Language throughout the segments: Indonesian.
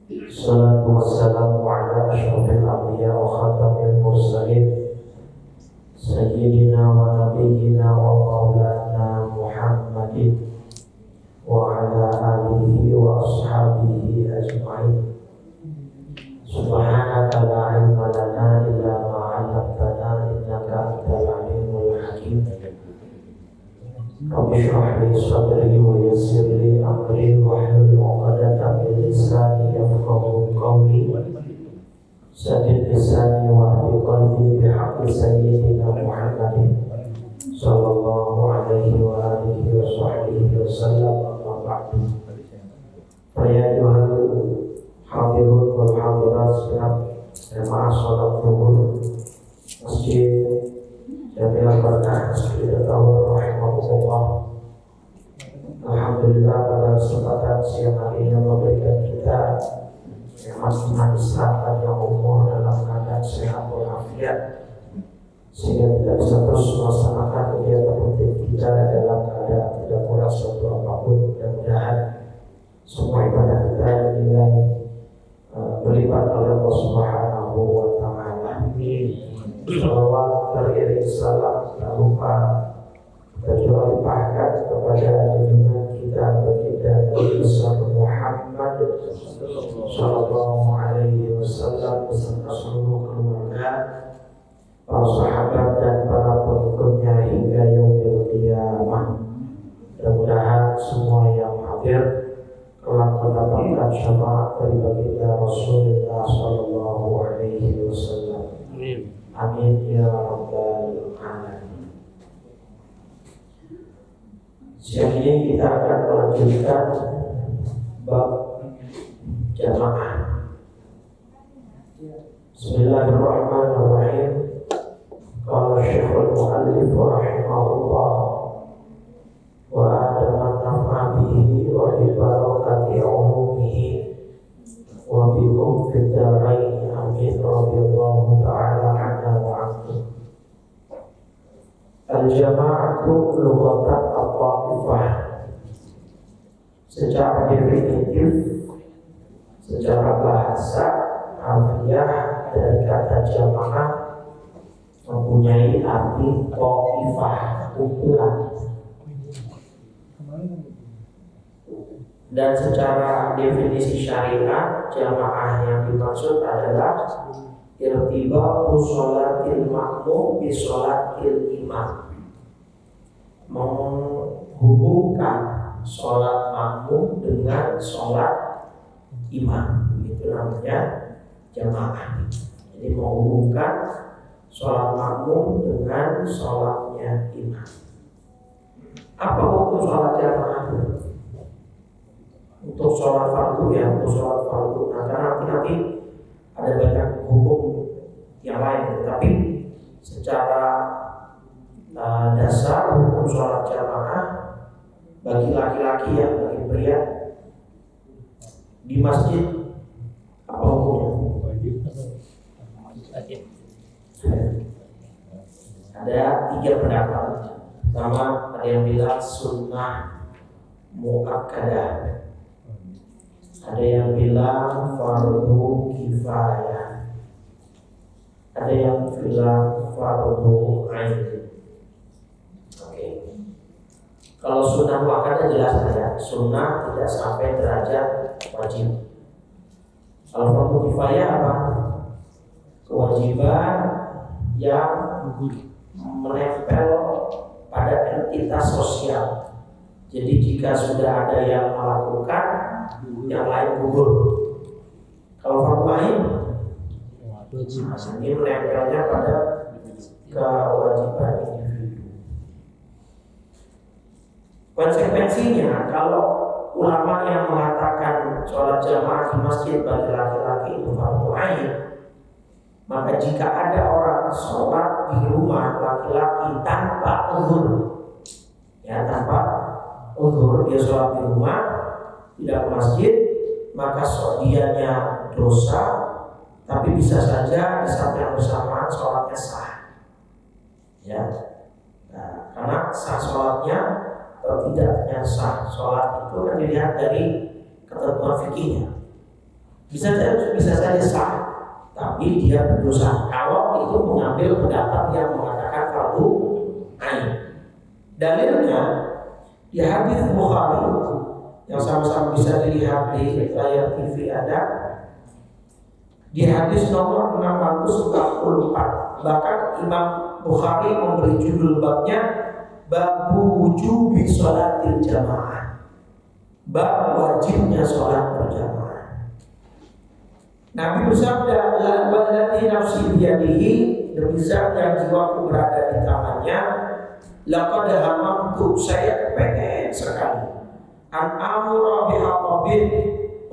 Salatu wassalamu ala asyrafil anbiya wa khatamil mursalin Sayyidina wa nabiyyina wa maulana Muhammadin wa ala alihi wa ashabihi ajma'in. Subhanaka la ilma lana illa ma 'allamtana innaka antal alimul hakim. Rabbi shrah li sadri wa yassir li amri wahlul 'uqdatam min lisani yafqahu qawli. Saddid lisani wa hdi qalbi bihaqqi sayyidina Muhammadin sallallahu alaihi wa alihi wa sahbihi wa sallam. Amma ba'du. Fa ya ayyuhal hadirun wal hadirat sekalian, jamaah salat zuhur Masjid Jami'ah Barakah Masjid At-Tawar rahimahullah. Alhamdulillah, pada kesempatan siang hari ini memberikan kita nikmat iman Islam yang umur dalam keadaan sehat walafiat, sehingga kita bisa terus melaksanakan kegiatan rutin kita dalam keadaan tidak kurang suatu apapun. Mudah-mudahan semua ibadah kita dinilai berlipat oleh Allah Subhanahu wa Ta'ala. Salawat beriring salam tak lupa kita limpahkan kepada junjungan kita baginda Nabi besar Muhammad sallallahu alaihi wasallam beserta seluruh keluarga, para sahabat dan para pengikutnya hingga yaumil qiyamah. Mudah-mudahan semua yang hadir kelak mendapatkan syafaat dari baginda Rasulullah sallallahu alaihi wasallam. Amin ya rabbal alamin. Siang ini kita akan melanjutkan bab jamaah. Bismillahirrahmanirrahim. Qala Syekhul Mu'allif rahimahullah wa adama nafa bihi wa bi barakati umumihi wa bikum fid darain. Amin radhiyallahu ta'ala anna wa anhu. Al-jama'atu lughatan at-ta'ifah. Secara definitif, secara bahasa harfiah dari kata jamaah mempunyai arti ta'ifah, kumpulan. Dan secara definisi syariat, jamaah yang dimaksud adalah irtibatu sholatil makmum bi sholatil imam, menghubungkan sholat makmum dengan sholat imam. Itu namanya jamaah. Jadi menghubungkan sholat makmum dengan sholatnya imam. Apa hukum sholat jamaah? Untuk sholat fardu ya, untuk sholat fardu. Nah, karena nanti ada banyak hukum yang lain, tapi secara dasar hukum sholat jamaah bagi laki-laki ya, bagi pria di masjid apa hukumnya? Ada 3 pendapat. Pertama, ada yang bilang sunnah muakkadah, ada yang bilang fardu kifayah, ada yang bilang fardu ain. Oke. Kalau sunnah muakkadah jelas ya, sunnah tidak sampai derajat wajib. Kalau fardu kifayah apa? Kewajiban yang menempel pada entitas sosial. Jadi jika sudah ada yang melakukan, yang lain gugur. Kalau fardu ain, ini menempelnya pada kewajiban individu. Konsekuensinya, kalau ulama yang mengatakan sholat jamaah di masjid bagi laki-laki itu fardu ain, maka jika ada orang sholat di rumah laki-laki tanpa uzur, ya tanpa uzur, dia sholat di rumah tidak ke masjid, maka dianya dosa, tapi bisa saja di saat yang bersamaan sholatnya sah. Ya, nah, karena sah sholatnya atau tidaknya sah sholat itu kan dilihat dari ketentuan fikihnya. bisa saja sah, tapi dia berdosa kalau itu mengambil pendapat yang mengatakan fardu ain. Dalilnya di hadis Bukhari yang sama-sama bisa dilihat di layar TV ada, di hadis nomor 644. Bahkan Imam Bukhari memberi judul babnya babu wujubi sholatil jamaah, bab wajibnya sholat berjamaah. Nabi bersabda, "Wallati nafsi biyadihi," demi zat yang jiwaku berada di tangannya, laqad hamamtu, saya pengen sekali, an amura bihatabin,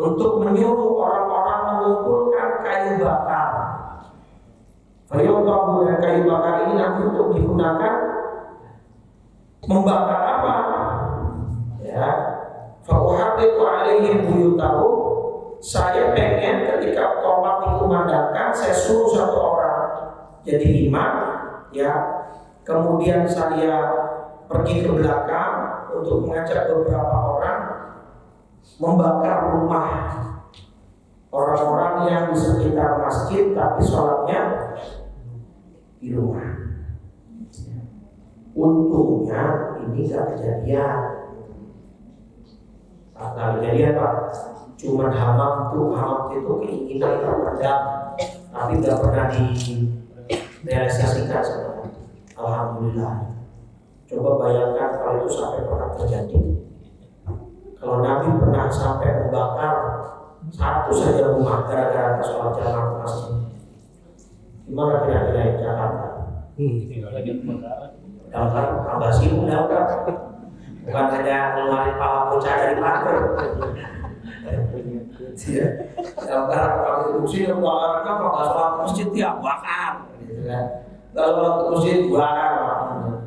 untuk menyuruh orang-orang mengumpulkan kayu bakar. Fayuqabu, dan kayu bakar ini nanti untuk digunakan membakar apa? Ya, fauhatiqu alaihim buyutahu, saya pengen ketika tomat dikumandangkan, saya suruh satu orang jadi imam, ya, kemudian saya pergi ke belakang untuk mengajak beberapa orang membakar rumah orang-orang yang di sekitar masjid, tapi sholatnya di rumah. Untungnya ini gak kejadian. Nah, kejadian Pak, cuma hamam itu keinginan terpendam, tapi gak pernah direalisasikan sebenarnya. Alhamdulillah. Coba bayangkan kalau itu sampai pernah terjadi. Kalau Nabi pernah sampai membakar satu saja rumah gara-gara sholat jamaah masjid, gimana kira-kira yang Jakarta? Dalam tambah sibuk dalam, bukan hanya ngeluarin pala bocah dari pagar. Dalam kalau produksi yang bakar apa? Kalau sholat masjid ya bakar, gitu kan? Kalau sholat masjid bakar,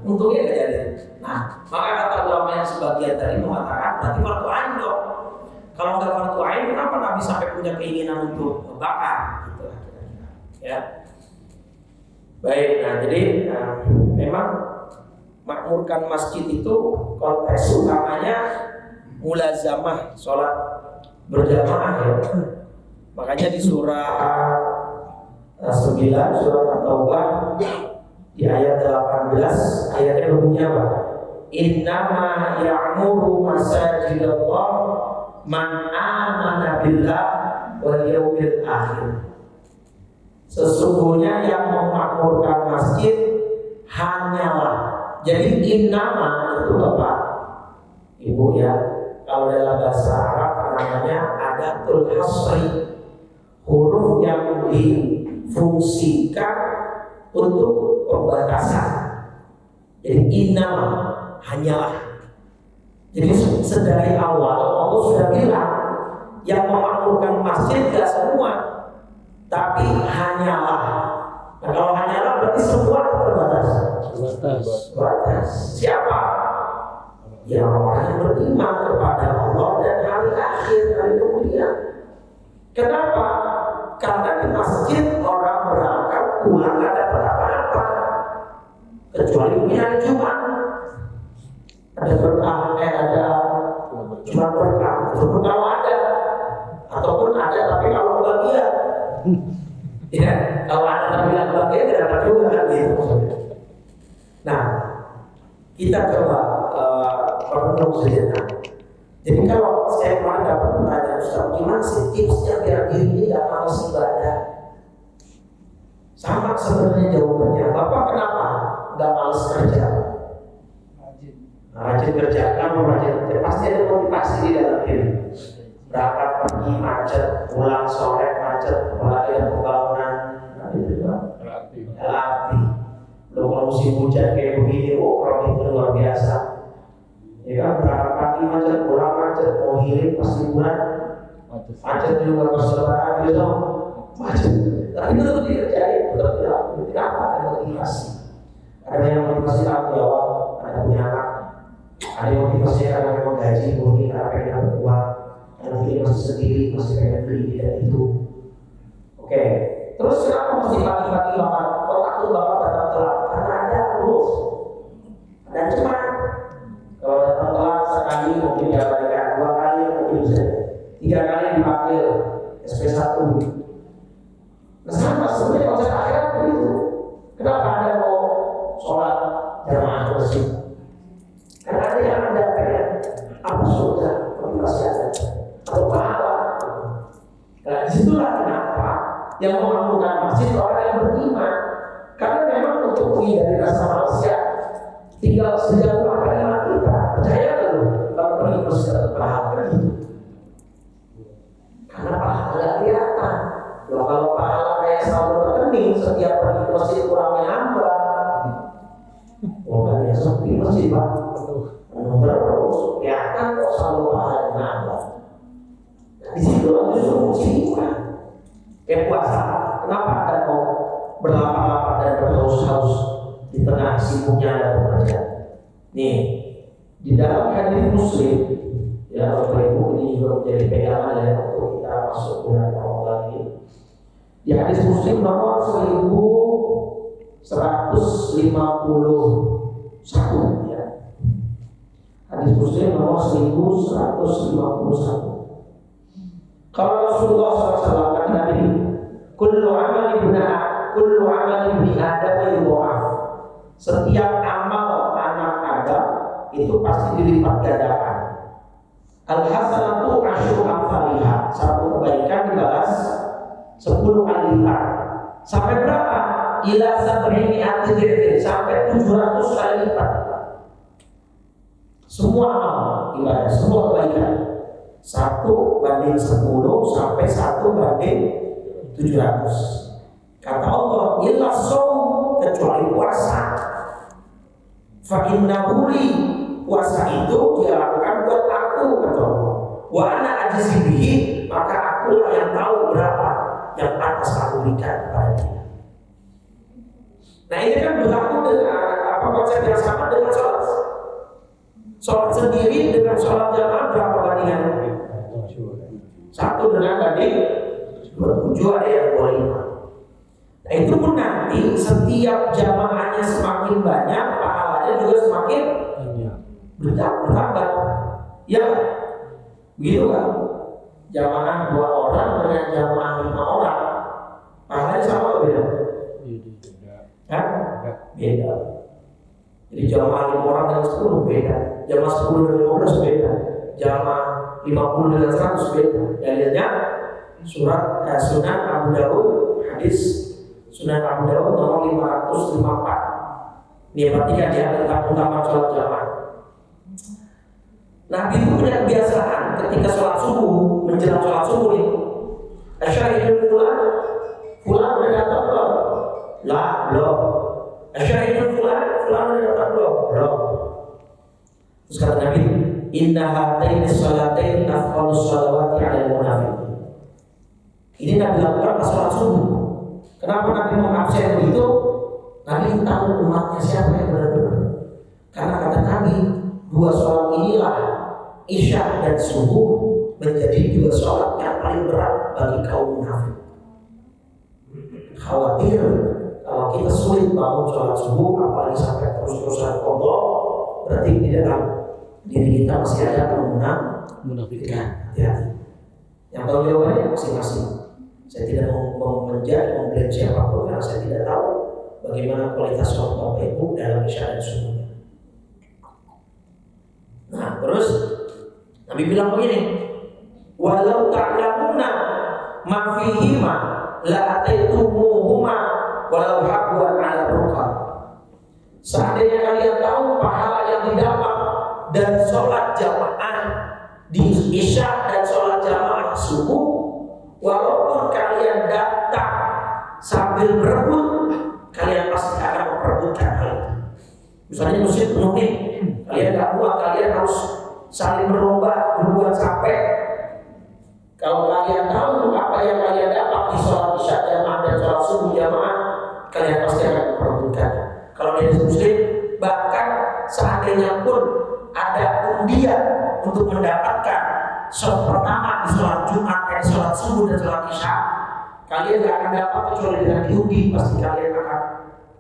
untungnya nggak jadi. Nah, maka kata ulama yang sebagian tadi mengatakan berarti fardu ain dong. Kalau nggak fardu ain, kenapa Nabi sampai punya keinginan untuk membakar? Gitu, ya. Baik, nah jadi memang makmurkan masjid itu konteks utamanya mulazamah sholat berjamaah, ya. Makanya di surah 9 surah At-Taubah di ayat 18 ayatnya berbunyi apa? Innama ya'muru masajidallah man amana billah wal yawmil akhir. Sesungguhnya yang memakmurkan masjid hanyalah. Jadi innama itu Bapak Ibu ya, kalau dalam bahasa Arab namanya adatul hasri, huruf yang difungsikan untuk pembatasan. Jadi innama hanyalah. Jadi sedari awal Allah sudah bilang yang memakmurkan masjid tidak semua, tapi hanyalah. Nah, kalau hanyalah berarti semua terbatas. Terbatas. Siapa? Ya orang yang beriman kepada Allah dan hari akhir, hari kemudian. Kenapa? Karena di masjid orang berangkat pulang gak dapat apa-apa, kecuali mungkin hari Jumat ada berkah, ada cuma berkah, ataupun kalau ada, ataupun ada tapi kalau kebagian. Ya, kalau ada tapi nggak kebagian tidak dapat juga kan gitu. Nah, kita coba merenung sejenak. Jadi kalau saya kemarin dapat pertanyaan, Ustaz, gimana sih tipsnya biar diri ini nggak malas ibadah? Sama sebenarnya jawabannya. Bapak kenapa nggak malas kerja? Rajin kerja, kenapa rajin kerja? Pasti ada motivasi di dalam diri. Berangkat pagi macet, pulang sore macet, apalagi ada pembangunan, nah itu kan LRT. Loh kalau musim hujan kayak begini, kalau itu luar biasa. Ya kan, berangkat pagi macet, pulang macet, mau healing pas liburan macet juga pas lebaran gitu, macet. Tapi itu tetap dikerjain, tetap dilakukan. Kenapa? Ada motivasi. Ada yang motivasi tanggung jawab, ada punya anak. Ada yang motivasi karena memang gaji, mungkin karena pengen dapat uang. Ada yang masih sendiri, masih pengen beli tidak itu. Oke. Terus kenapa mesti pagi-pagi bapak? Kalau takut bapak datang telat, karena ada rules dan cepat. Kalau datang telat sekali mungkin diabaikan, 2 kali mungkin bisa, 3 kali dipanggil. SP1. Nah sama sebenarnya konsep akhirat begitu. Kenapa Anda mau sholat jamaah masjid? Karena ada yang Anda pengen apa surga, tapi masih ada atau pahala. Nah disitulah kenapa yang membangun masjid orang yang beriman. Karena memang untuk menghindari rasa manusia tinggal sejauh apa yang kita percaya dulu kalau pergi masjid atau pahala gitu. Karena pahala nggak kelihatan. Loh, kalau pahala kayak saldo rekening setiap pergi ke masjid kurangnya nambah. Oh kan ya sepi masjid pak. Terus kelihatan kok saldo pahala nambah. Nah, di situ justru musibah. Kayak puasa. Kenapa Anda mau berlapar-lapar dan berhaus-haus di tengah sibuknya Anda bekerja? Nih, di dalam hadis Muslim, ya Bapak Ibu, ini juga menjadi pegangan ya untuk kita masuk bulan Ramadan ini. Di hadis Muslim nomor 1151 ya. Hadis Muslim nomor 1151. Kalau Rasulullah SAW kata Nabi, kullu amali ibni Adam yudha'af. Setiap amal anak Adam itu pasti dilipat gandakan. Al-hasanatu asyru amsalihha. Satu kebaikan dibalas 10 kali lipat. Sampai berapa? Ila sab'ini atidzir, sampai 700 kali lipat. Semua amal ibadah, semua kebaikan 1 banding 10 sampai 1 banding 700. Kata Allah, illa shaum, kecuali puasa. Fa innahu li, puasa itu dia lakukan buat aku, kata Allah. Wa ana ajzi bihi, maka aku yang tahu berapa yang pantas aku berikan kepada dia. Nah ini kan berlaku dengan konsep yang sama dengan sholat. Sholat sendiri dengan sholat jamaah berapa bandingan? 1 dengan banding 27, ada yang 25. Nah itu pun nanti setiap jamaahnya semakin banyak, pahalanya juga semakin bertambah. Ya, begitu kan? Jamaah 2 orang dengan jamaah 5 orang, pahalanya sama atau beda? Kan? Beda. Jadi jamaah 5 orang dengan 10 beda, jamaah 10 dengan 15 beda, jamaah 50 dengan 100 beda. Dalilnya Sunan Abu Dawud, hadis Sunan Abu Dawud nomor 554. Ini perhatikan ya tentang utama sholat jamaah. Nabi itu punya kebiasaan ketika sholat subuh, menjelang sholat subuh nih, asyhadu fulan udah datang belum? Lah belum. Asyhadu fulan udah datang belum? Terus kata Nabi, inna hataini sholataini afdalus sholawati 'alal munafiqin. Ini Nabi lakukan pas sholat subuh. Kenapa Nabi mengabsen begitu? Nabi tahu umatnya siapa yang benar-benar. Karena kata Nabi, 2 sholat inilah, Isya dan subuh, menjadi 2 sholat yang paling berat bagi kaum munafik. Khawatir kalau kita sulit bangun sholat subuh, apalagi sampai terus-terusan qadha, berarti di dalam diri kita masih ada kemunafikan. Hati-hati. Yang tahu jawabannya masing-masing. Saya tidak mau memblame siapapun karena saya tidak tahu bagaimana kualitas sholat Bapak Ibu dalam Isya dan subuhnya. Nah, terus Nabi bilang begini, walau ta'lamuna ma fihima la ataitumuhuma walau habwan 'ala rukab. Seandainya kalian tahu pahala yang didapat dari sholat jamaah di Isya dan sholat jamaah subuh, walaupun kalian datang sambil berebut, kalian pasti akan memperebutkan hal itu. Misalnya masjid penuh nih, kalian gak kuat, kalian harus saling berlomba duluan sampai. Kalau kalian tahu apa yang kalian dapat di sholat Isya jamaah dan sholat subuh jamaah, kalian pasti akan memperebutkan. Kalau di Muslim, bahkan seandainya pun ada undian untuk mendapatkan sholat pertama di sholat Jumat, sholat subuh dan sholat Isya, kalian gak akan dapat kecuali dengan diundi. Pasti kalian akan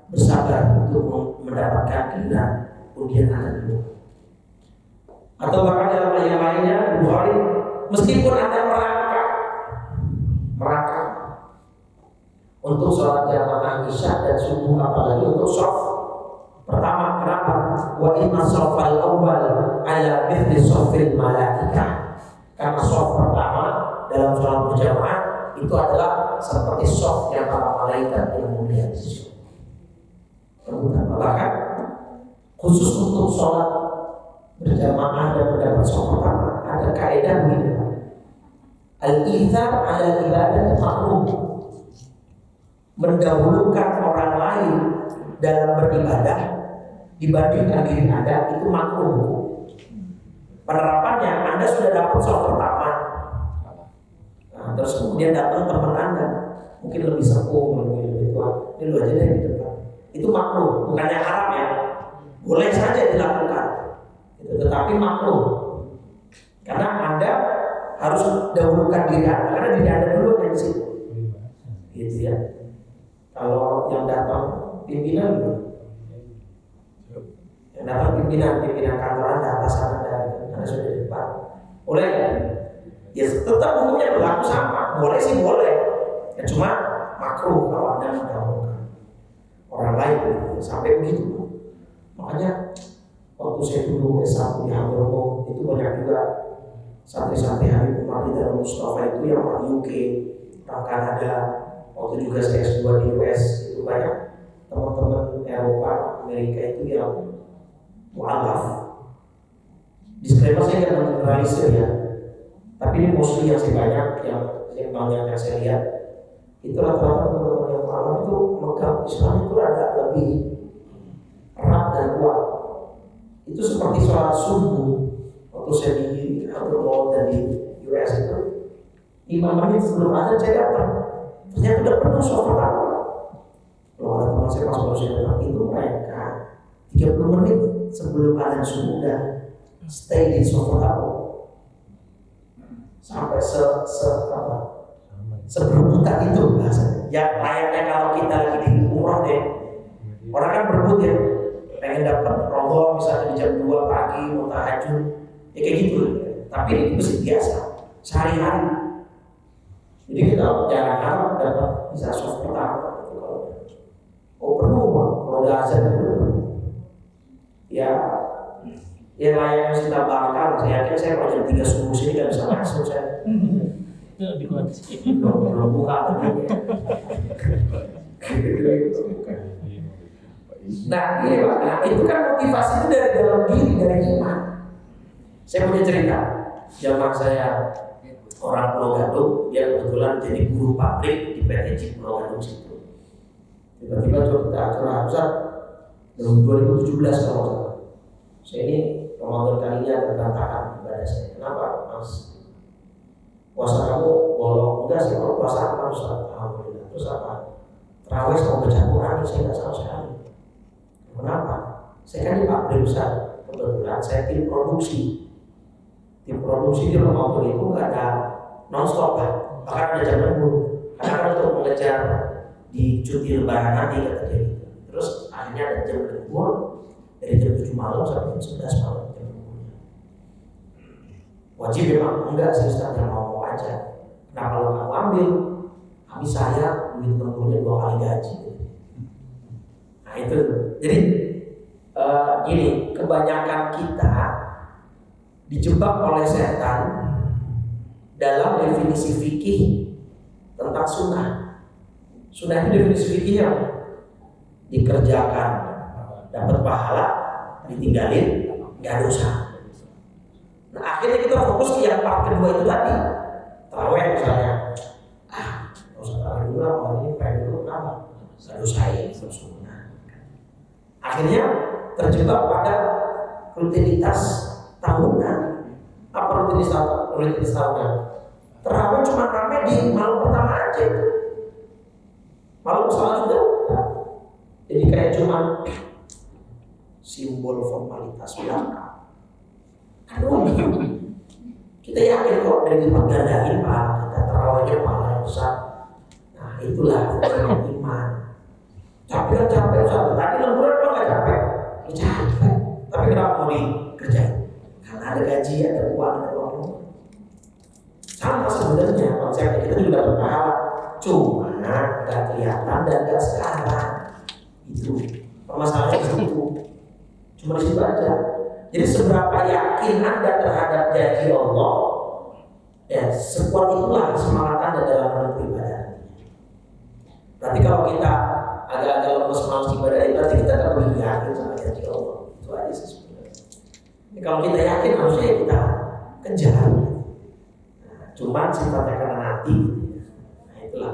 bersabar untuk mendapatkan giliran undian Anda dulu. Atau bahkan dalam yang lainnya, Bukhari, meskipun Anda merangkak sholat jamaah isya dan subuh, apalagi untuk shaf pertama. Kenapa? Wa inna shafal awwal ala mithli shafil malaikah. Karena shaf pertama dalam sholat berjamaah itu adalah seperti shaf yang para malaikat yang mulia di sisi. Bahkan khusus untuk sholat berjamaah dan mendapat shaf pertama ada kaidah begini: al-ithar ala ibadah makruh. Mendahulukan orang lain dalam beribadah dibandingkan diri Anda itu makruh. Penerapannya, Anda sudah dapat shaf pertama, nah, terus kemudian datang teman Anda, mungkin lebih sepuh, mungkin lebih tua, ini lu aja deh di depan. Itu makruh, bukannya haram ya, boleh saja dilakukan, tetapi makruh. Karena Anda harus dahulukan diri Anda, karena diri Anda dulu yang di situ, gitu ya. Kalau yang datang pimpinan, yang datang pimpinan kantor Anda, atasan Anda, Anda sudah di depan, boleh ya? Ya tetap hukumnya berlaku sama, boleh sih boleh, ya cuma makruh kalau Anda mendahulukan orang lain, gitu. Sampai begitu. Makanya waktu saya dulu S1 di Hamburg itu banyak juga santri-santri Habib Umar dan Mustafa itu yang orang UK, orang Kanada. Waktu juga saya S2 di US itu banyak teman-teman Eropa, Amerika itu yang mu'alaf. Disclaimer, saya nggak mengeneralisir ya, tapi ini mostly yang saya banyak yang saya lihat itu rata-rata teman-teman yang mu'alaf itu megang Islam itu ada lebih erat dan kuat. Itu seperti sholat subuh waktu saya di Hamburg dan di US itu 5 menit sebelum azan saya datang, ternyata udah penuh shaf pertama. Kalau ada teman saya pas baru saya datang itu mereka 30 menit sebelum azan subuh udah stay di shaf pertama sampai seberebutan itu bahasanya. Ya layaknya kalau kita lagi di umroh deh, orang kan berebut ya, pengen dapat rogo misalnya di jam 2 pagi mau tahajud, ya kayak gitu. Tapi ini masih biasa sehari-hari. Jadi kita jarang dapat bisa shaf pertama. Penuh bang, kalau udah azan dulu. Ya layaknya kita bakal. Saya yakin saya kalau jam 3 subuh sini nggak bisa masuk saya. Belum buka. Nah ini pak, nah itu kan motivasi itu dari dalam diri, dari iman. Saya punya cerita, zaman saya orang Pulau Gadung, dia kebetulan jadi buruh pabrik di PT Jeep Pulau Gadung situ. Tiba-tiba curhat Ustaz, 2017 kalau salah. Saya ini Ramadan kali ini ada berantakan ibadah saya. Kenapa Mas? Puasa kamu bolong? Enggak sih, kalau puasa apa Ustaz? Alhamdulillah. Terus apa? Terawih sama baca Quran saya nggak sama sekali. Kenapa? Saya kan di pabrik Ustaz. Kebetulan saya tim produksi. Tim produksi di Ramadan itu nggak ada non-stop kan? Bahkan ada jam lembur. Karena kan untuk mengejar di cuti lebaran nanti kata dia gitu. Terus akhirnya ada jam lembur dari jam 7 malam sampai jam 11 malam jam lemburnya. Wajib memang enggak sih Ustaz, yang mau aja. Nah kalau kamu ambil, habis saya duit lemburnya 2 kali gaji. Nah itu. Jadi gini, kebanyakan kita dijebak oleh setan dalam definisi fikih tentang sunnah. Sunnah itu definisi fikihnya dikerjakan dapat pahala, ditinggalin nggak dosa. Nah akhirnya kita fokus ke yang part kedua itu tadi, tarawih misalnya. Nggak usah tarawih dulu lah, kalau ini pengen dulu kenapa? Nggak dosa ini sunnah. Akhirnya terjebak pada rutinitas tahunan. Apa rutinitas tahunan? Tarawih cuma ramai di malam pertama aja itu. Malam salat juga. Jadi kayak cuma simbol formalitas belaka. Aduh, kita yakin kok dari gandain pak, kita tarawihnya pahala yang besar. Nah itulah iman. Capek tadi lemburan lo nggak capek, capek. Tapi kenapa mau dikerjain? Karena ada gaji, ada uang. Sama sebenarnya konsepnya, kita juga dapat pahala. Cuma nggak kelihatan dan nggak sekarang. Itu permasalahannya di situ. Cuma di situ aja. Jadi seberapa yakin Anda terhadap janji Allah, ya sekuat itulah semangat Anda dalam beribadah. Berarti kalau kita agak-agak lemes malas ibadah, berarti kita tidak begitu yakin sama janji Allah. Itu aja sih sebenarnya. Kalau kita yakin harusnya ya kita kejar. Nah, cuman sifatnya karena nanti. Nah itulah.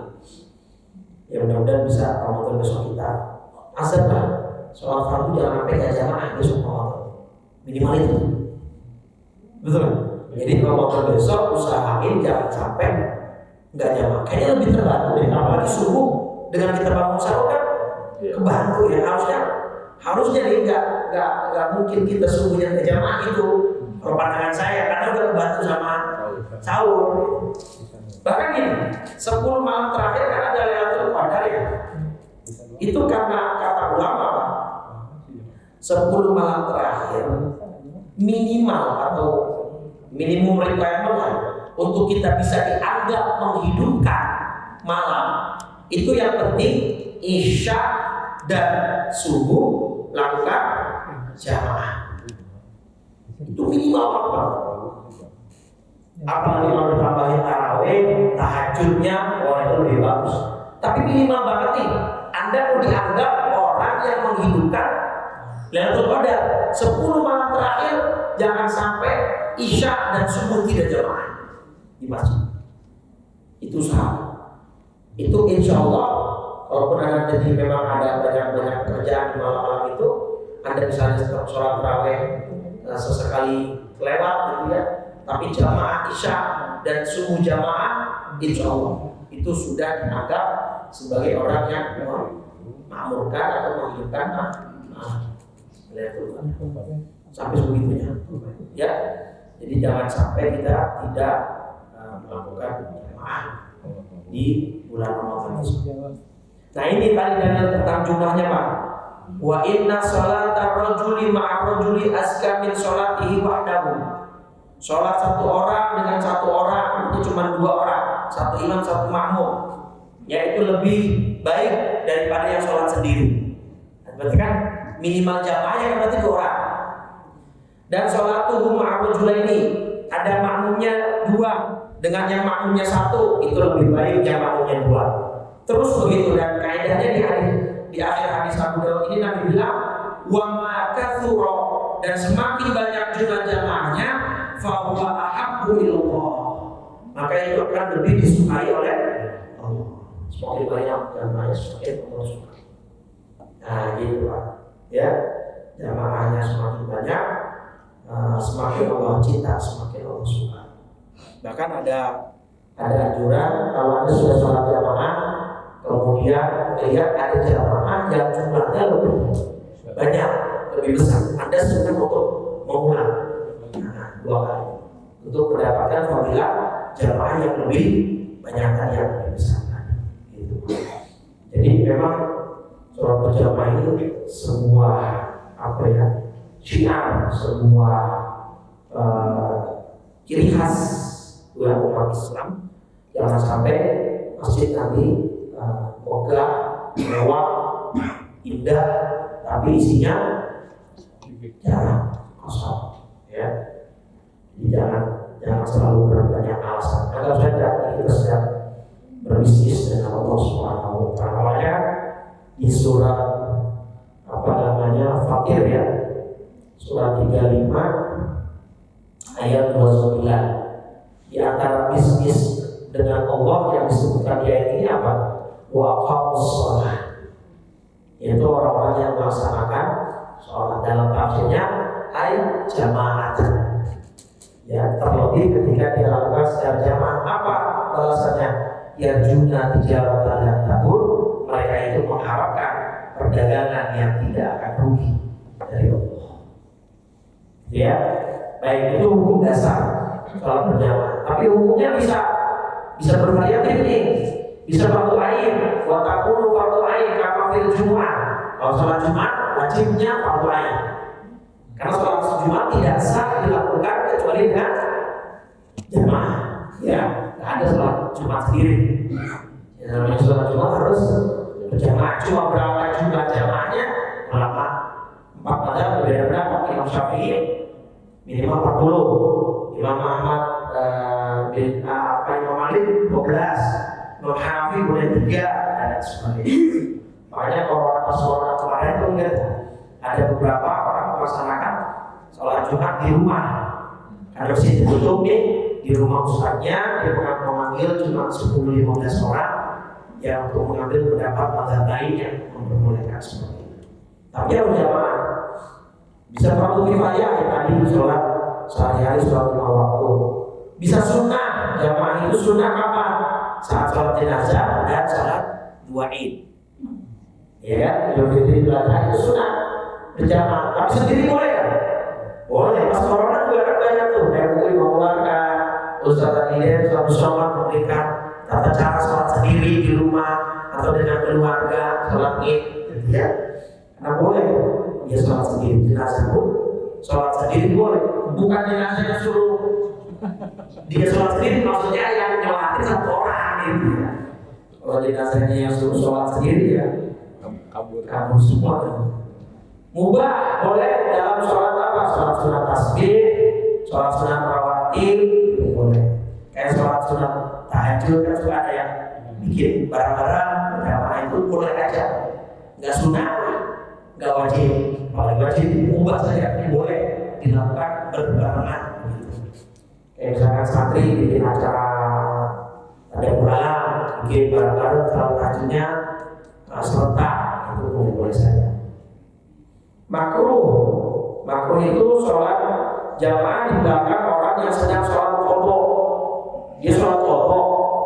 Ya mudah-mudahan bisa Ramadan besok kita azab lah. Soal fardu jangan sampai gak jamaah besok Ramadan. Minimal itu. Betul kan? Jadi Ramadan besok usahain jangan sampai nggak jamaah. Kayaknya lebih terbantu deh. Apalagi subuh dengan kita bangun sahur kan kebantu ya. Harusnya nih nggak mungkin kita subuhnya ke jamaah itu. Kalau pandangan saya karena udah kebantu sama sahur. Bahkan ini 10 malam terakhir kan ada Lailatul Qadar ya. Itu karena kata ulama Pak, 10 malam terakhir minimal atau minimum requirement untuk kita bisa dianggap menghidupkan malam itu yang penting isya dan subuh lakukan jamaah. Itu minimal apa? Apalagi kalau ditambahin tarawih, tahajudnya, itu lebih bagus. Tapi minimal banget nih, Anda mau dianggap orang yang menghidupkan Lailatul Qadar. 10 malam terakhir jangan sampai isya dan subuh tidak jamaah di masjid. Itu sah. Itu insya Allah, walaupun Anda jadi memang ada banyak pekerjaan di malam-malam itu, Anda misalnya sholat tarawih sesekali lewat gitu ya. Tapi jamaah isya dan subuh jamaah, insya Allah itu sudah dianggap sebagai orang yang memakmurkan atau menghidupkan sampai sebegitunya. Ya, jadi jangan sampai kita tidak melakukan jamaah di bulan Ramadan. Nah ini tadi dalil tentang jumlahnya Pak. Wa inna sholatar rajuli ma'a rajuli azka min sholatihi wahdahu. Sholat satu orang dengan satu orang itu cuma 2 orang, satu imam satu makmum, yaitu lebih baik daripada yang sholat sendiri. Berarti kan minimal jamaahnya berarti 2 orang. Dan sholatuhu ma'arujulaini, ada makmumnya 2 dengan yang makmumnya 1, itu lebih baik yang makmumnya 2. Terus begitu, dan kaidahnya di akhir hadis Abu Dawud ini Nabi bilang wa ma katsura, dan semakin banyak jumlah jamaahnya fahuwa ahabbu ilallah, maka itu akan lebih disukai oleh Allah. Semakin banyak jamaahnya semakin Allah suka. Nah gitu Pak. Ya, jamaahnya semakin banyak, semakin Allah cinta, semakin Allah suka. Bahkan ada anjuran kalau Anda sudah sholat jamaah, kemudian melihat ada jamaah yang jumlahnya lebih banyak, lebih besar, Anda sudah untuk mengulang 2 kali untuk mendapatkan fadilah jamaah yang lebih banyak tadi, yang lebih besar gitu. Jadi memang sholat berjamaah ini sebuah syiar, sebuah ciri khas umat Islam. Jangan sampai masjid nanti megah, mewah, indah, tapi isinya jarang, kosong ya. Jangan selalu berbanyak alasan. Anggap saja kita sedang berbisnis dengan Allah Subhanahu wa Ta'ala. Makanya di surat Fatir ya, surat 35 ayat 29, di antara bisnis dengan Allah yang disebutkan di ayat ini apa? Wa aqamus shalah, yaitu orang-orang yang melaksanakan sholat. Dalam tafsirnya ay jamaatan. Ya, terlebih ketika dia lakukan secara jamaah, apa balasannya? Ya juna tijaratan yang tabur, mereka itu mengharapkan perdagangan yang tidak akan rugi dari Allah. Ya, baik itu hukum dasar sholat berjamaah. Tapi hukumnya bisa bervariatif nih. Bisa fardu ain, wa taqulu fardu ain kama fil Jumat. Kalau sholat Jumat wajibnya fardu ain. Karena sholat Jumat tidak sah dilakukan kecuali dengan jamaah. Ya, tidak ada sholat Jumat sendiri. Ya, namanya sholat Jumat harus berjamaah. Cuma berapa jumlah jamaahnya? Ulama 4 mazhab berbeda pendapat. Imam Syafi'i minimal 40, Imam Ahmad Imam Malik 12, Imam Hanafi boleh 3 dan sebagainya. Makanya corona kemarin itu enggak ada beberapa orang melaksanakan sholat Jumat di rumah. Karena masih ditutup di rumah ustadznya, dia pernah memanggil cuma 10-15 orang yang untuk mengambil pendapat mazhab lain yang memperbolehkan seperti itu. Tapi harus jamaah. Bisa fardu kifayah ya tadi sholat sehari-hari sholat 5 waktu. Bisa sunnah, jamaah itu sunnah kapan? Saat sholat jenazah dan sholat 2 Id. Ya, Idul Fitri Idul Adha itu sunnah berjamaah. Tapi sendiri boleh kan? Boleh. Pas corona juga kan banyak tuh MUI mengeluarkan, Ustaz Adilin satu sholat memberikan tata cara sholat sendiri di rumah atau dengan keluarga sholat Id, ya. Karena boleh dia sholat sendiri, jenazah pun sholat sendiri boleh. Bukan jenazahnya suruh dia sholat sendiri, maksudnya yang nyolatin satu orang gitu ya. Kalau jenazahnya yang suruh sholat sendiri ya kabur semua. Mubah boleh dalam sholat apa? Sholat sunat tasbih, sholat sunat rawatib boleh. Kayak sholat sunat tahajud kan juga ada yang bikin barang-barang jamaah itu boleh aja. Nggak sunat, nggak wajib. Paling wajib mubah saja boleh dilakukan berbarengan. Kayak misalkan santri bikin acara ada bulan, bikin bareng-bareng sholat tahajudnya serentak itu boleh saja. Makruh itu sholat jamaah di belakang orang yang sedang sholat qadha. Dia sholat qadha,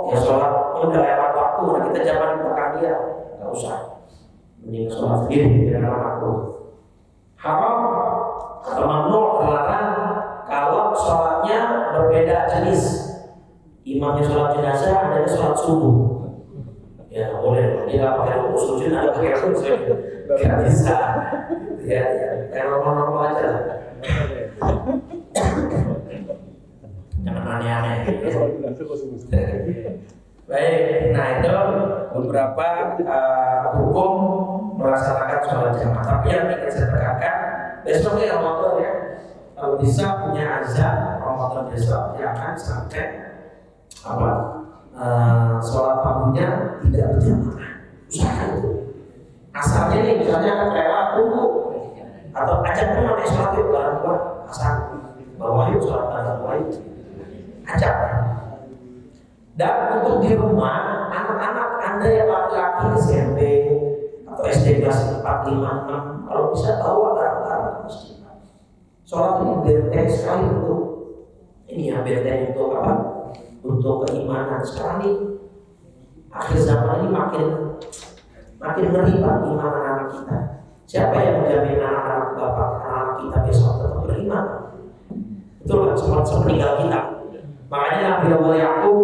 ya sholat udah lewat waktu, nah kita jamaah di belakang dia, nggak usah. Mending sholat sendiri, tidak makruh. Haram atau mamnu terlarang kalau sholatnya berbeda jenis. Imamnya sholat jenazah, adanya sholat subuh. Ya boleh, dia nggak pakai rukuk sujud, ada pakai rukuk sujud, nggak bisa. Ya, kayak normal-normal aja lah. Jangan aneh-aneh. Baik, nah itu beberapa hukum melaksanakan sholat jamaah. Tapi yang ingin saya tekankan, besoknya Ramadan ya, kalau bisa punya azan Ramadan besok, jangan sampai sholat pagi-nya tidak berjamaah. Usahakan itu. Asalnya nih, misalnya lewat tunggu atau ajak teman sholat yuk bareng gua, asal bawa yuk sholat bareng gua yuk, ajak. Dan untuk di rumah, anak-anak Anda yang laki-laki SMP atau SD kelas 4, 5, 6, kalau bisa bawa bareng-bareng masjid. Sholat ini benteng sekali untuk ini ya, benteng untuk apa? Untuk keimanan. Sekarang ini akhir zaman ini makin ngeri Pak iman anak-anak kita. Siapa yang menjamin anak-anak bapak, anak-anak kita besok tetap beriman? Betul kan? Sepeninggal kita. Makanya Nabi Allah Yaqub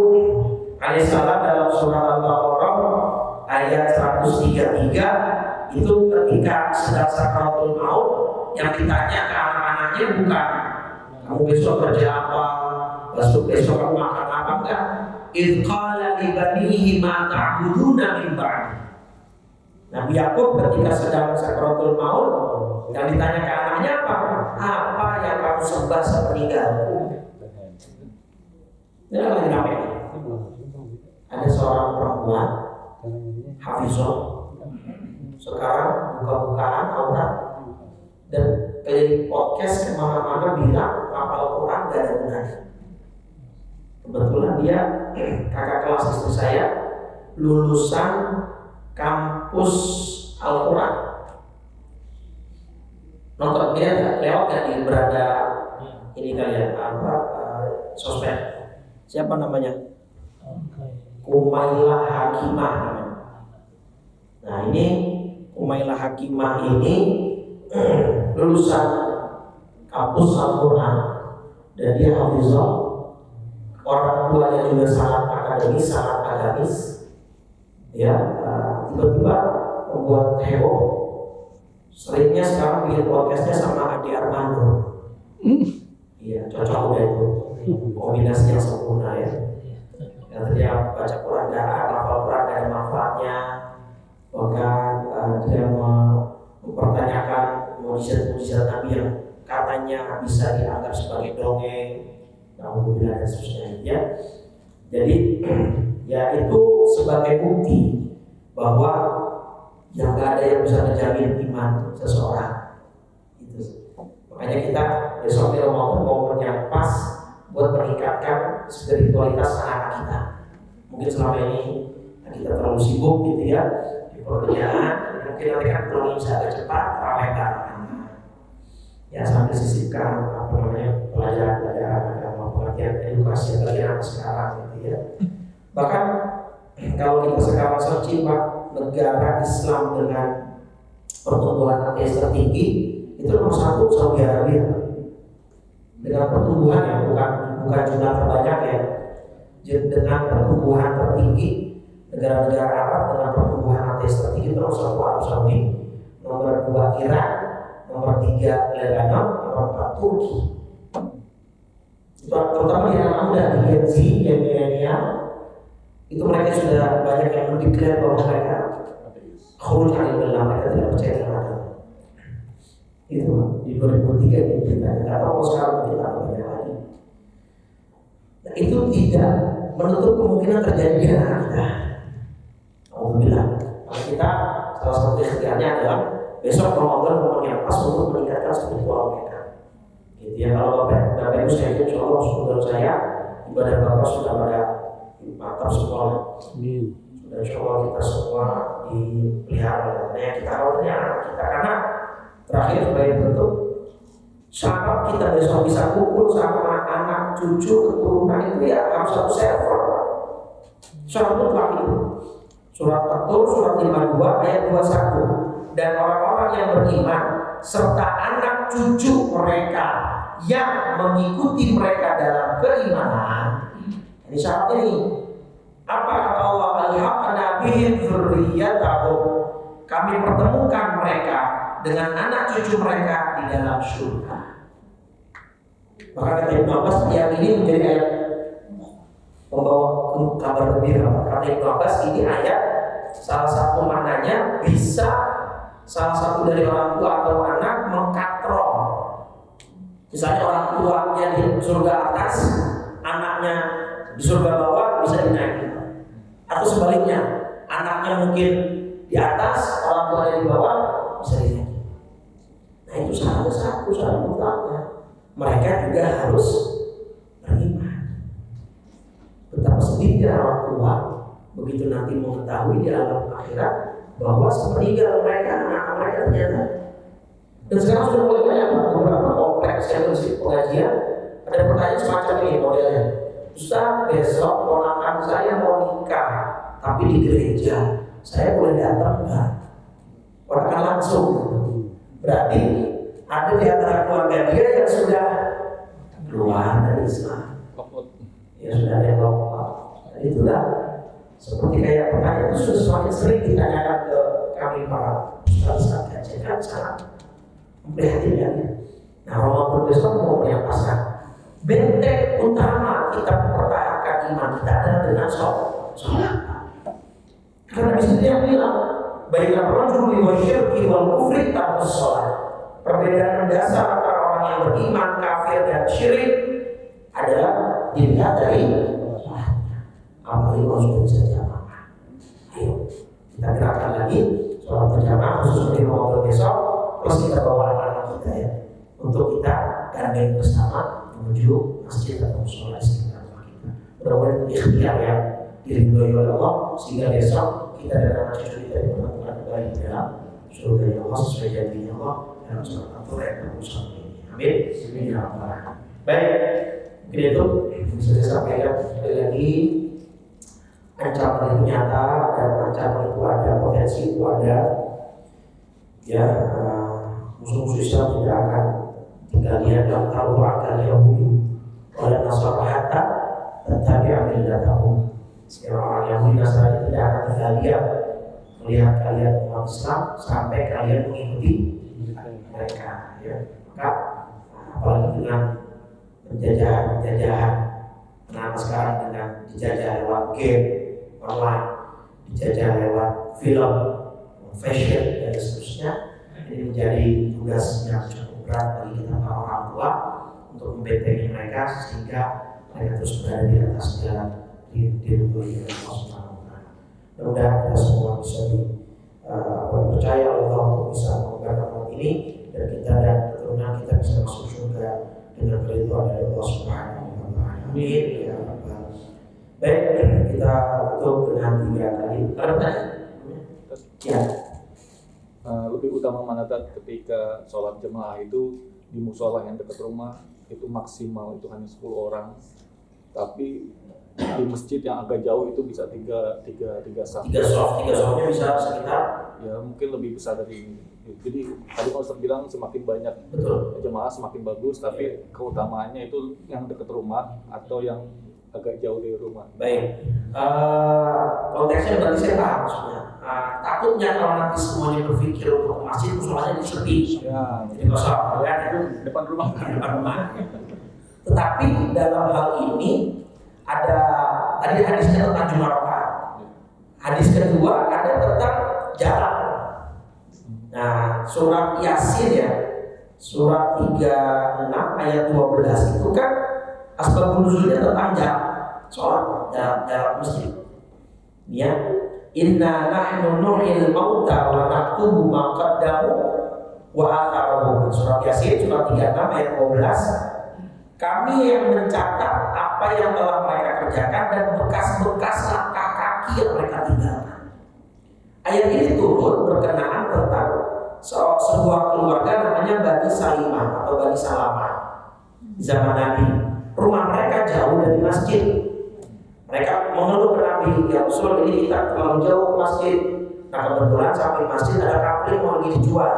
alaihissalam dalam surah Al-Baqarah ayat 133 itu ketika sedang sakaratul maut, yang ditanya ke anak-anaknya bukan kamu besok kerja apa, besok kamu makan apa, enggak. Idh qala li banihi ma ta'buduna min ba'di. Nabi Yakub ketika sedang sakaratul maut, yang ditanya ke anaknya apa yang kamu sembah sepeninggalku? Ini lagi rame. Ada seorang perempuan hafizah, sekarang buka-bukaan aurat dan keliling podcast kemana-mana bilang hafal Quran gak ada gunanya. Kebetulan dia kakak kelas istri saya, lulusan kampus Al-Quran. Nonton dia lewat gak di beranda ini kalian sosmed? Siapa namanya? Umaylah Hakimah namanya. Nah ini Umaylah Hakimah ini lulusan kampus Al-Quran dan dia hafizah. Orang tuanya juga sangat akademis, sangat agamis. Ya, tiba-tiba membuat heboh. Seringnya sekarang bikin podcastnya sama Adi Armando. Iya, cocok udah itu. Kombinasi yang sempurna ya. Yang dia baca Quran dan hafal Quran dan itu sebagai bukti bahwa yang gak ada yang bisa menjamin iman seseorang. Itu. Makanya kita besok di Ramadan momen yang pas buat meningkatkan spiritualitas anak kita. Mungkin selama ini kita terlalu sibuk gitu ya di pekerjaan, mungkin nanti kan pulang bisa agak cepat, terawih ya sambil sisipkan pelajaran agama, pengertian edukasi bagi anak sekarang gitu ya. Bahkan kalau kita sekarang searching Pak, negara Islam dengan pertumbuhan ateis tertinggi itu nomor 1 Saudi Arabia dengan pertumbuhan yang bukan jumlah terbanyak ya, dengan pertumbuhan tertinggi. Negara-negara Arab dengan pertumbuhan ateis tertinggi itu nomor 1 Arab Saudi, nomor 2 Iran, nomor 3 Lebanon, nomor 4 Turki. Terutama di anak muda, di Gen Z, yang milenial, itu mereka sudah banyak yang mendeklarasi bahwa mereka khuruj anil millah, mereka tidak percaya dengan agama. Itu di 2003 ini kita tidak tahu sekarang kita banyak lagi. Nah, itu tidak menutup kemungkinan terjadi di anak kita. Alhamdulillah, kita salah satu ikhtiarnya adalah besok Ramadan momen yang pas untuk meningkatkan spiritual mereka. Gitu ya, kalau Bapak Ibu saya yakin insya Allah saudara saya ibadah Bapak sudah pada mantap semua. Amin. Sudah insya Allah kita semua dipelihara oleh kita olehnya anak kita, karena terakhir sebagai bentuk syarat kita besok bisa kumpul sama anak cucu keturunan itu ya harus satu server. Surat mutlak itu. Surat At-Tur surat 52 ayat 21. Dan orang-orang yang beriman serta anak cucu mereka yang mengikuti mereka dalam keimanan. Ini syaratnya nih. Apa kata Allah? Alhaqna bihim dzurriyyatahum. Kami pertemukan mereka dengan anak cucu mereka di dalam surga. Maka kata Ibnu Abbas ayat ini menjadi ayat membawa kabar gembira. Kata Ibnu Abbas ini ayat salah satu maknanya bisa salah satu dari orang tua atau anak mengkatrol. Misalnya orang tuanya di surga atas, anaknya di surga bawah bisa dinaiki. Atau sebaliknya, anaknya mungkin di atas, orang tuanya di bawah bisa dinaiki. Nah itu salah satu syarat mutlaknya. Mereka juga harus beriman. Betapa sedihnya orang tua begitu nanti mengetahui di alam akhirat bahwa sepeninggal mereka, anak mereka ternyata. Dan sekarang sudah mulai banyak beberapa kompleks yang bersih pengajian ada pertanyaan semacam ini modelnya. Ustaz, besok ponakan saya mau nikah tapi di gereja, saya boleh datang enggak? Ponakan langsung. Berarti ada di antara keluarga dia yang sudah keluar dari Islam, ya sudah ada yang lompat. Dan itulah seperti kayak pertanyaan itu sudah semakin sering ditanyakan ke kami para ustaz kajian kan sangat memprihatinkan. Nah, Ramadan besok mau menyampaikan benteng utama kita mempertahankan iman kita adalah dengan sholat. Karena di situ yang bilang baiklah rajul wa syirki wal kufri tarkus sholat. Perbedaan mendasar antara orang yang beriman, kafir dan syirik adalah dilihat dari sholatnya. Apalagi kalau sudah bisa jamaah. Ayo kita gerakkan lagi sholat berjamaah khusus di Ramadan besok. Terus kita bawa anak-anak kita ya untuk kita gandeng bersama menuju masjid atau sholat sekitar rumah kita. Mudah-mudahan ikhtiar ya diridhoi oleh Allah sehingga besok kita dan anak cucu kita dipertemukan kembali di dalam surga Allah sesuai janjinya Allah dalam surat At-Tur ayat 21 ini. Amin. Ya Allah. Baik, mungkin itu bisa saya sampaikan sekali lagi. Ancaman itu nyata dan ancaman itu ada, potensi itu ada. Ya, musuh-musuh Islam tidak akan tinggal diam dalam tahu akan Yahudi oleh Nasrani hatta tetapi ambil datahum. Orang Yahudi Nasrani tidak akan tinggal diam melihat kalian umat Islam sampai kalian mengikuti mereka. Ya, maka apalagi dengan penjajahan, karena sekarang dengan dijajah lewat game online, dijajah lewat film, fashion dan seterusnya. Ini menjadi tugas yang cukup berat bagi kita para orang tua untuk membentengi mereka sehingga mereka terus berada di atas jalan di Allah. Mudah-mudahan kita semua bisa percaya Allah untuk bisa mengubah amal ini, dan kita dan keturunan kita bisa masuk surga dengan keridhaan dari Allah Subhanahu wa taala. Amin ya rabbal. Baik, kita tutup dengan 3 kali. Ada ya. Lebih utama mana ketika sholat jemaah itu di musola yang dekat rumah itu maksimal itu hanya 10 orang, tapi di masjid yang agak jauh itu bisa tiga saf. Tiga safnya bisa sekitar ya mungkin lebih besar dari ini. Jadi tadi kalau Ustaz bilang semakin banyak jemaah semakin bagus, tapi keutamaannya itu yang dekat rumah atau yang agak jauh dari rumah. Baik, konteksnya berarti saya paham maksudnya. Takutnya kalau nanti semuanya berpikir untuk masjid, musolanya di sepi. Ya, jadi kosong, kan? Depan rumah. Tetapi dalam hal ini ada tadi hadisnya tentang jumlah rakaat. Hadis kedua ada tentang jarak. Nah, surat Yasin ya, surat 36 ayat 12 itu kan asbabun nuzulnya tentang jarak sholat, jarak masjid. Ya, inna nahnu nuhyil mauta wa naktubu ma qaddamu wa atharuhum. Surat Yasin surat 36 ayat 12. Kami yang mencatat apa yang telah mereka kerjakan dan bekas-bekas langkah kaki yang mereka tinggalkan. Ayat ini turun berkenaan tentang sebuah keluarga namanya Bani Salimah atau Bani Salamah di zaman Nabi. Rumah mereka jauh dari masjid. Mereka mengeluh ke Nabi, ya Rasul, ini kita terlalu jauh ke masjid. Nah kebetulan sampai masjid ada kapling mau lagi dijual.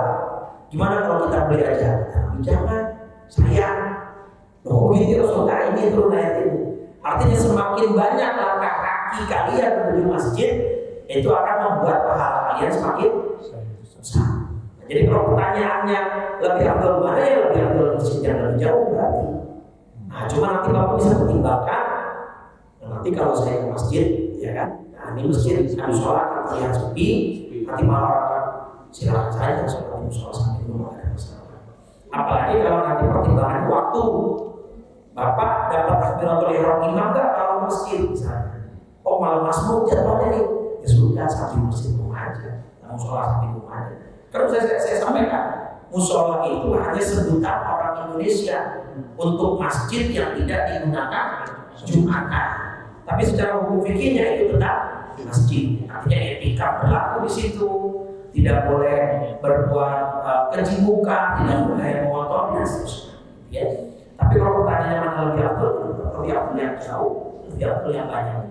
Gimana kalau kita beli aja? Nabi, jangan, sayang. Loh gitu Rasul, nah ini turun ayat ini. Artinya semakin banyak langkah kaki kalian menuju masjid, itu akan membuat pahala kalian semakin besar. Jadi kalau pertanyaannya lebih afdal mana, ya lebih afdal masjid yang lebih jauh berarti. Nah cuma nanti Bapak bisa pertimbangkan. Nanti kalau saya ke masjid, ya kan, nah ini masjid kan sholat kan terlihat sepi, nanti malah silakan saja sholat di sholat sampai rumah ada masalah. Apalagi kalau nanti pertimbangan waktu, Bapak dapat takbiratul ihram imam nggak kalau masjid misalnya? Oh malam masmur jadwalnya nih, ya sudah sampai masjid rumah aja, mau sholat sampai rumah aja. Kalau saya sampaikan, musola itu hanya sebutan orang Indonesia untuk masjid yang tidak digunakan Jumatan. Tapi secara hukum fikihnya itu tetap masjid. Artinya etika berlaku di situ. Tidak boleh berbuat keji muka, tidak boleh mengotor dan seterusnya. Ya. Tapi kalau pertanyaannya mana lebih afdal yang jauh, lebih afdal yang banyak.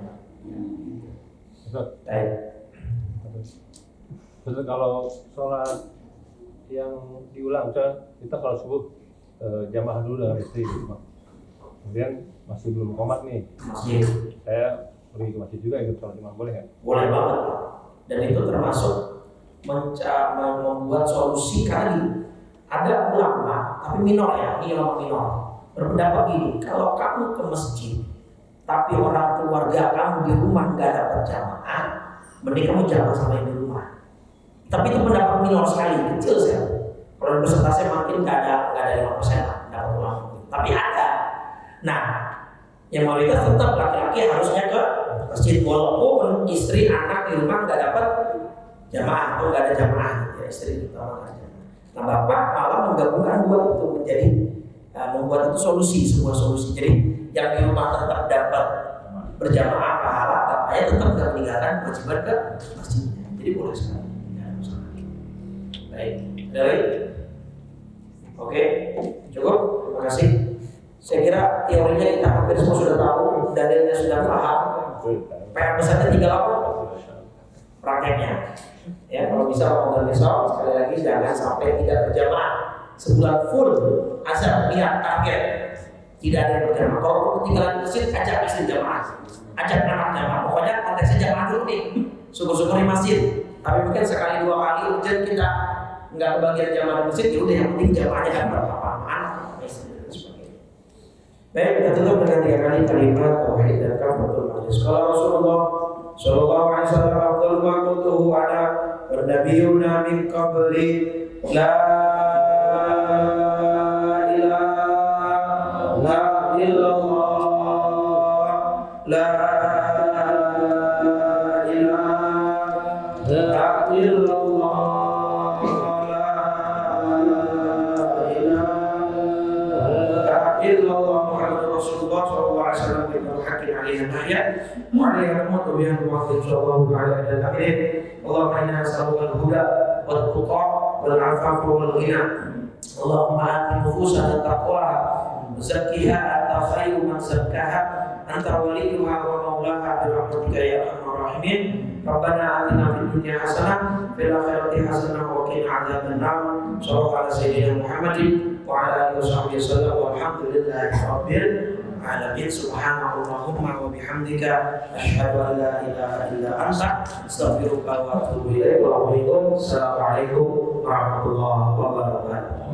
Baik. Terus kalau sholat yang diulang, kita kalau subuh jamaah dulu dengan istri, kemudian masih belum qomat nih, saya pergi ke masjid juga ikut sholat imam, boleh nggak? Boleh banget, dan itu termasuk membuat solusi. Karena ada ulama, tapi minor ya, ini ulama minor, berpendapat gini, kalau kamu ke masjid tapi orang keluarga kamu di rumah nggak ada berjamaah, mending kamu jamaah sama yang di rumah. Tapi itu pendapat minor sekali, kecil sekali. Kalau persentase makin nggak ada 5% lah, dapat ulama. Tapi ada. Nah, yang mayoritas tetap laki-laki harusnya ke masjid, walaupun istri anak di rumah nggak dapat jamaah atau nggak ada jamaah, ya istri terutama aja. Nah, bapak malah menggabungkan dua itu menjadi membuat itu sebuah solusi. Jadi yang di rumah tetap dapat berjamaah pahala, bapaknya tetap nggak meninggalkan kewajiban ke masjidnya. Jadi boleh sekali. Baik, dari oke, cukup, terima kasih. Saya kira teorinya kita hampir semua sudah tahu, dalilnya sudah paham. PR besarnya tinggal apa? Prakteknya. Ya, kalau bisa Ramadan besok, sekali lagi jangan sampai tidak berjamaah sebulan full. Asal lihat target, tidak ada yang berjamaah. Kalau ketinggalan masjid, ajak istri jamaah, ajak anak jamaah. Pokoknya konteksnya jamaah dulu nih. Syukur-syukur di masjid. Tapi mungkin sekali dua kali urgent kita nggak kebagian jamaah di masjid, ya udah yang penting jamaahnya kan berapa anak. Baik, kita tutup dengan 3 kali kalimat tauhid dan kafaratul majlis. Kalau Rasulullah sallallahu alaihi wasallam afdal ma qultuhu ana wan nabiyuna min qabli la ilaha illallah la ilaha نموت بها نوفق إن شاء الله تعالى إلى الأمين. اللهم إنا نسألك الهدى والتقى والعفاف والغنى. اللهم آت نفوسنا تقواها وزكها أنت خير من زكاها أنت وليها ومولاها برحمتك يا أرحم الراحمين. ربنا آتنا في الدنيا حسنة في الآخرة حسنة وقنا عذاب النار. صلى الله على سيدنا محمد وعلى آله وصحبه وسلم والحمد لله رب العالمين. سبحانك اللهم وبحمدك أشهد أن لا إله إلا أنت أستغفرك وأتوب إليك. السلام عليكم ورحمة الله وبركاته.